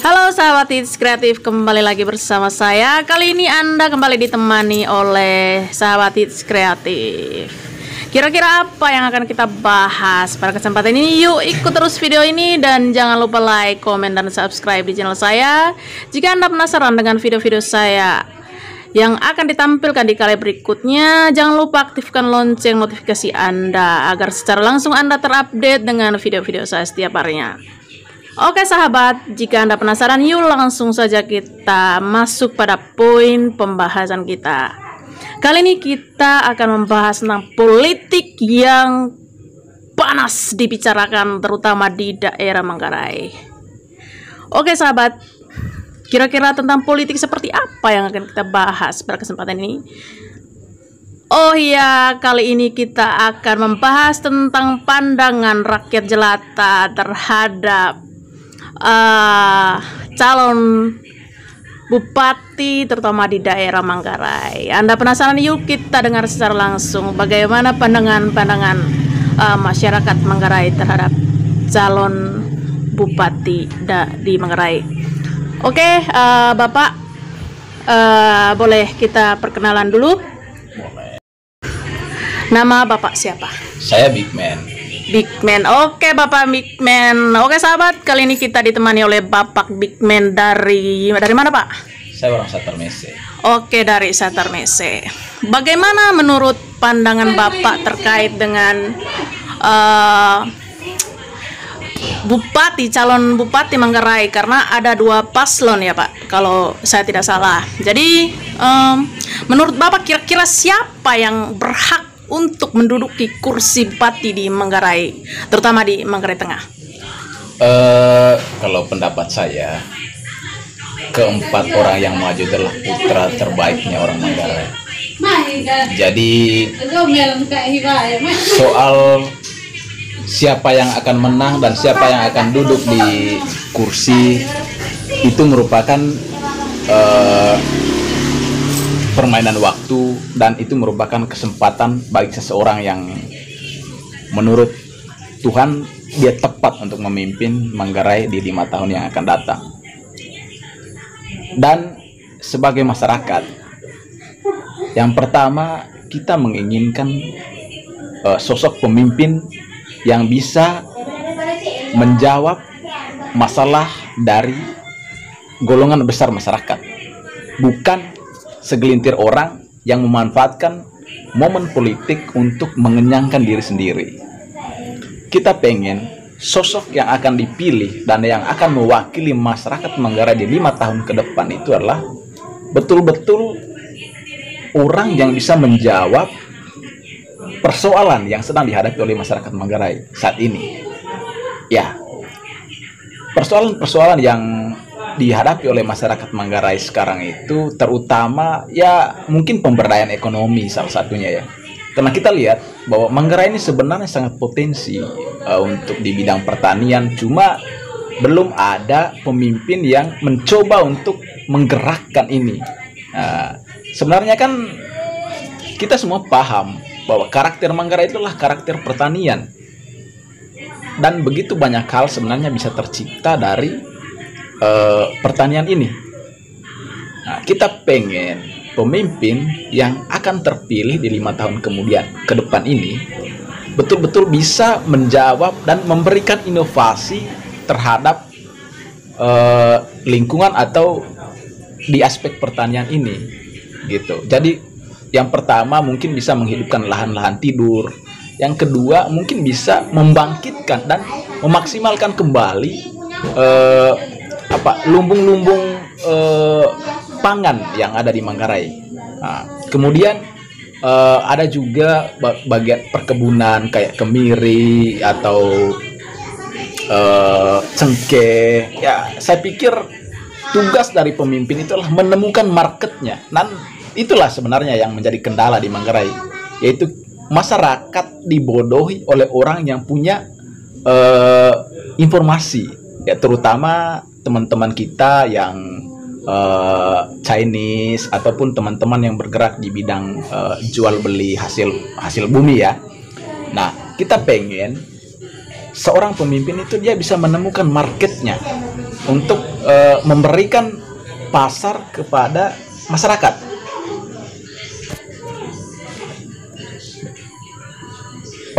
Halo sahabat Hits Kreatif, kembali lagi bersama saya. Kali ini Anda kembali ditemani oleh sahabat Hits Kreatif. Kira-kira apa yang akan kita bahas pada kesempatan ini? Yuk ikut terus video ini dan jangan lupa like, komen, dan subscribe di channel saya. Jika Anda penasaran dengan video-video saya yang akan ditampilkan di kali berikutnya, jangan lupa aktifkan lonceng notifikasi Anda agar secara langsung Anda terupdate dengan video-video saya setiap harinya. Oke sahabat, jika Anda penasaran, yuk langsung saja kita masuk pada poin pembahasan kita. Kali ini kita akan membahas tentang politik yang panas dibicarakan terutama di daerah Manggarai. Oke sahabat, kira-kira tentang politik seperti apa yang akan kita bahas pada kesempatan ini? Oh iya, kali ini kita akan membahas tentang pandangan rakyat jelata terhadap calon bupati terutama di daerah Manggarai. Anda penasaran? Yuk kita dengar secara langsung bagaimana pandangan masyarakat Manggarai terhadap calon bupati di Manggarai. Oke, Bapak, boleh kita perkenalan dulu? Nama Bapak siapa? Saya Big Man. Big Man. Oke Bapak Big Man. Oke sahabat, kali ini kita ditemani oleh Bapak Big Man dari mana Pak? Saya orang Satarmese. Oke, dari Satarmese. Bagaimana menurut pandangan Bapak terkait dengan calon bupati Manggarai? Karena ada dua paslon ya Pak, kalau saya tidak salah. Jadi menurut Bapak kira-kira siapa yang berhak untuk menduduki kursi bupati di Manggarai, terutama di Manggarai Tengah? Kalau pendapat saya, keempat orang yang maju adalah putra terbaiknya orang Manggarai. Jadi soal siapa yang akan menang dan siapa yang akan duduk di kursi itu merupakan permainan waktu, dan itu merupakan kesempatan bagi seseorang yang menurut Tuhan dia tepat untuk memimpin Manggarai di 5 tahun yang akan datang. Dan sebagai masyarakat, yang pertama kita menginginkan sosok pemimpin yang bisa menjawab masalah dari golongan besar masyarakat, bukan segelintir orang yang memanfaatkan momen politik untuk mengenyangkan diri sendiri. Kita pengen sosok yang akan dipilih dan yang akan mewakili masyarakat Manggarai di 5 tahun ke depan itu adalah betul-betul orang yang bisa menjawab persoalan yang sedang dihadapi oleh masyarakat Manggarai saat ini. Ya, persoalan-persoalan yang dihadapi oleh masyarakat Manggarai sekarang itu terutama ya mungkin pemberdayaan ekonomi salah satunya ya. Karena kita lihat bahwa Manggarai ini sebenarnya sangat potensi untuk di bidang pertanian, cuma belum ada pemimpin yang mencoba untuk menggerakkan ini. Sebenarnya kan kita semua paham bahwa karakter Manggarai itulah karakter pertanian, dan begitu banyak hal sebenarnya bisa tercipta dari pertanian ini. Nah, kita pengen pemimpin yang akan terpilih di 5 tahun kemudian ke depan ini betul-betul bisa menjawab dan memberikan inovasi terhadap lingkungan atau di aspek pertanian ini gitu. Jadi yang pertama mungkin bisa menghidupkan lahan-lahan tidur. Yang kedua mungkin bisa membangkitkan dan memaksimalkan kembali lumbung-lumbung pangan yang ada di Manggarai. Nah, kemudian ada juga bagian perkebunan kayak kemiri atau cengkeh. Ya, saya pikir tugas dari pemimpin itu adalah menemukan marketnya, dan itulah sebenarnya yang menjadi kendala di Manggarai, yaitu masyarakat dibodohi oleh orang yang punya informasi, ya terutama teman-teman kita yang Chinese ataupun teman-teman yang bergerak di bidang jual beli hasil bumi ya. Nah, kita pengen seorang pemimpin itu dia bisa menemukan marketnya. untuk memberikan pasar kepada masyarakat.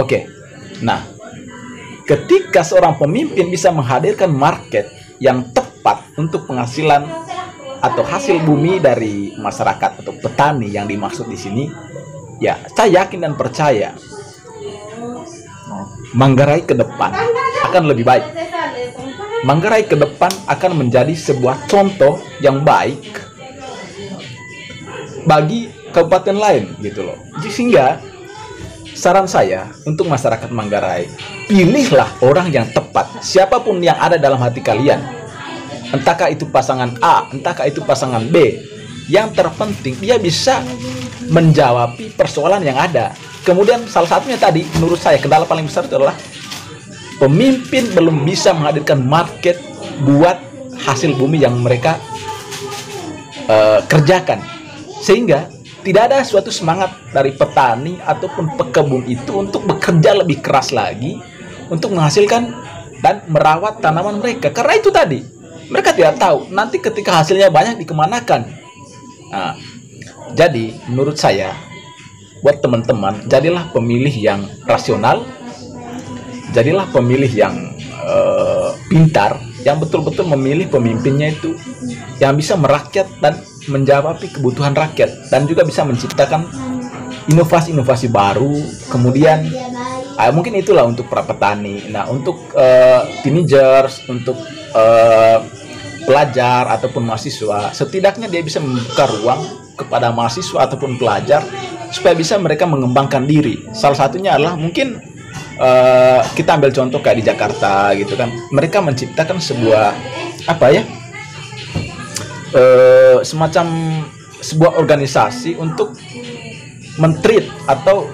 Oke. Nah, ketika seorang pemimpin bisa menghadirkan market yang tepat untuk penghasilan atau hasil bumi dari masyarakat atau petani yang dimaksud di sini, ya, saya yakin dan percaya Manggarai ke depan akan lebih baik. Manggarai ke depan akan menjadi sebuah contoh yang baik bagi kabupaten lain gitu loh. Sehingga saran saya untuk masyarakat Manggarai, pilihlah orang yang tepat, siapapun yang ada dalam hati kalian. Entahkah itu pasangan A, entahkah itu pasangan B. Yang terpenting dia bisa menjawab persoalan yang ada. Kemudian salah satunya tadi, menurut saya kendala paling besar itu adalah pemimpin belum bisa menghadirkan market buat hasil bumi yang mereka kerjakan. Sehingga tidak ada suatu semangat dari petani ataupun pekebun itu untuk bekerja lebih keras lagi untuk menghasilkan dan merawat tanaman mereka. Karena itu tadi, mereka tidak tahu nanti ketika hasilnya banyak dikemanakan. Nah, jadi menurut saya, buat teman-teman, jadilah pemilih yang rasional, jadilah pemilih yang pintar, yang betul-betul memilih pemimpinnya itu yang bisa merakyat dan menjawab kebutuhan rakyat, dan juga bisa menciptakan inovasi-inovasi baru. Kemudian mungkin itulah untuk para petani. Nah, untuk teenagers, untuk pelajar ataupun mahasiswa, setidaknya dia bisa membuka ruang kepada mahasiswa ataupun pelajar supaya bisa mereka mengembangkan diri. Salah satunya adalah mungkin kita ambil contoh kayak di Jakarta gitu kan, mereka menciptakan sebuah semacam sebuah organisasi untuk mentreat atau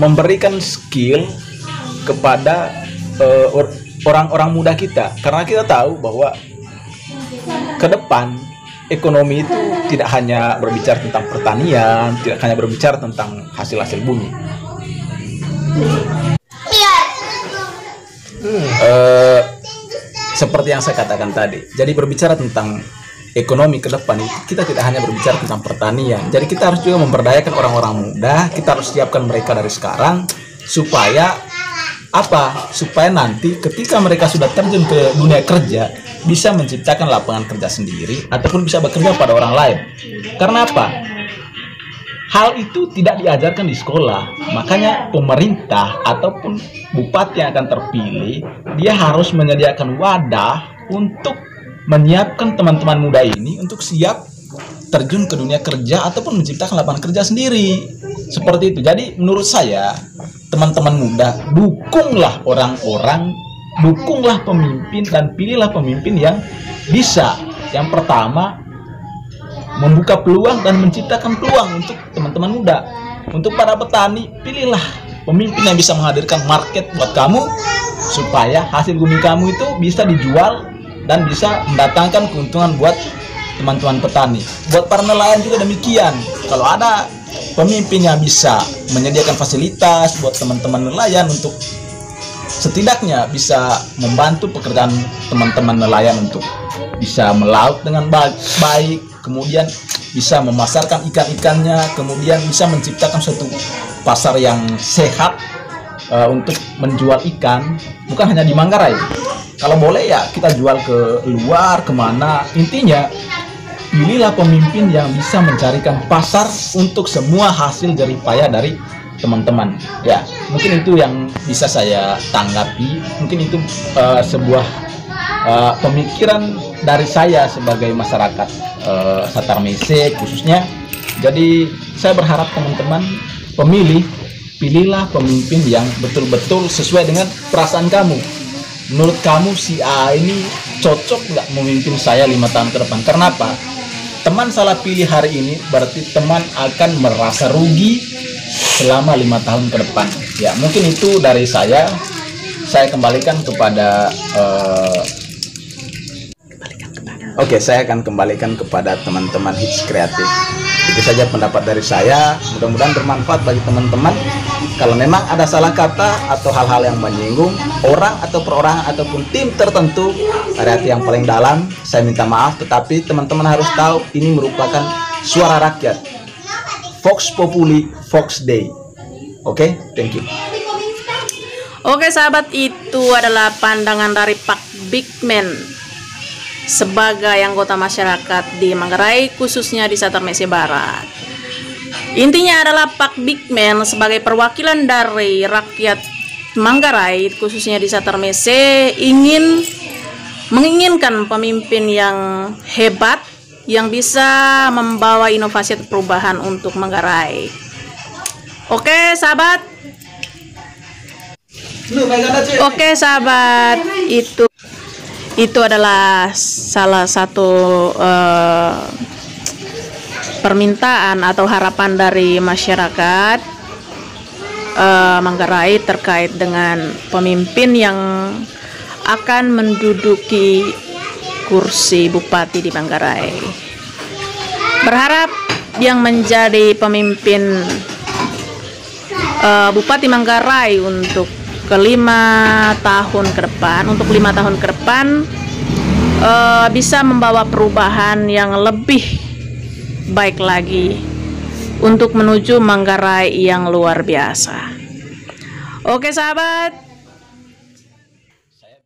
memberikan skill kepada orang-orang muda kita, karena kita tahu bahwa ke depan ekonomi itu tidak hanya berbicara tentang pertanian, tidak hanya berbicara tentang hasil-hasil bumi. Seperti yang saya katakan tadi, jadi berbicara tentang ekonomi ke depan itu kita tidak hanya berbicara tentang pertanian. Jadi kita harus juga memberdayakan orang-orang muda, kita harus siapkan mereka dari sekarang supaya supaya nanti ketika mereka sudah terjun ke dunia kerja bisa menciptakan lapangan kerja sendiri ataupun bisa bekerja pada orang lain. Karena apa? Hal itu tidak diajarkan di sekolah. Makanya pemerintah ataupun bupati yang akan terpilih, dia harus menyediakan wadah untuk menyiapkan teman-teman muda ini untuk siap terjun ke dunia kerja ataupun menciptakan lapangan kerja sendiri. Seperti itu. Jadi menurut saya, teman-teman muda, dukunglah orang-orang, dukunglah pemimpin, dan pilihlah pemimpin yang bisa, yang pertama, membuka peluang dan menciptakan peluang untuk teman-teman muda. Untuk para petani, pilihlah pemimpin yang bisa menghadirkan market buat kamu supaya hasil bumi kamu itu bisa dijual dan bisa mendatangkan keuntungan buat teman-teman petani. Buat para nelayan juga demikian. Kalau ada pemimpin yang bisa menyediakan fasilitas buat teman-teman nelayan untuk setidaknya bisa membantu pekerjaan teman-teman nelayan untuk bisa melaut dengan baik, kemudian bisa memasarkan ikan-ikannya, kemudian bisa menciptakan suatu pasar yang sehat untuk menjual ikan, bukan hanya di Manggarai. Kalau boleh ya kita jual ke luar, kemana. Intinya pilihlah pemimpin yang bisa mencarikan pasar untuk semua hasil jerih payah dari teman-teman. Ya, mungkin itu yang bisa saya tanggapi. Mungkin itu sebuah pemikiran dari saya sebagai masyarakat Satar Mese khususnya. Jadi saya berharap teman-teman pemilih, pilihlah pemimpin yang betul-betul sesuai dengan perasaan kamu. Menurut kamu si A ini cocok nggak memimpin saya 5 tahun ke depan? Karena apa? Teman salah pilih hari ini berarti teman akan merasa rugi selama 5 tahun ke depan. Ya, mungkin itu dari saya. Saya kembalikan kepada Oke, saya akan kembalikan kepada teman-teman Hits Kreatif. Itu saja pendapat dari saya. Mudah-mudahan bermanfaat bagi teman-teman. Kalau memang ada salah kata atau hal-hal yang menyinggung orang atau perorangan ataupun tim tertentu dari hati yang paling dalam, saya minta maaf. Tetapi teman-teman harus tahu ini merupakan suara rakyat. Vox Populi, Vox Dei. Oke, thank you. Oke sahabat, itu adalah pandangan dari Pak Bigman sebagai anggota masyarakat di Manggarai, khususnya di Satermese Barat. Intinya adalah Pak Bigman sebagai perwakilan dari rakyat Manggarai, khususnya di Satermese, menginginkan pemimpin yang hebat yang bisa membawa inovasi atau perubahan untuk Manggarai. Oke sahabat. Oke sahabat, itu adalah salah satu permintaan atau harapan dari masyarakat Manggarai terkait dengan pemimpin yang akan menduduki kursi bupati di Manggarai. Berharap yang menjadi pemimpin Bupati Manggarai untuk kelima tahun ke depan, bisa membawa perubahan yang lebih baik lagi untuk menuju Manggarai yang luar biasa. Oke sahabat,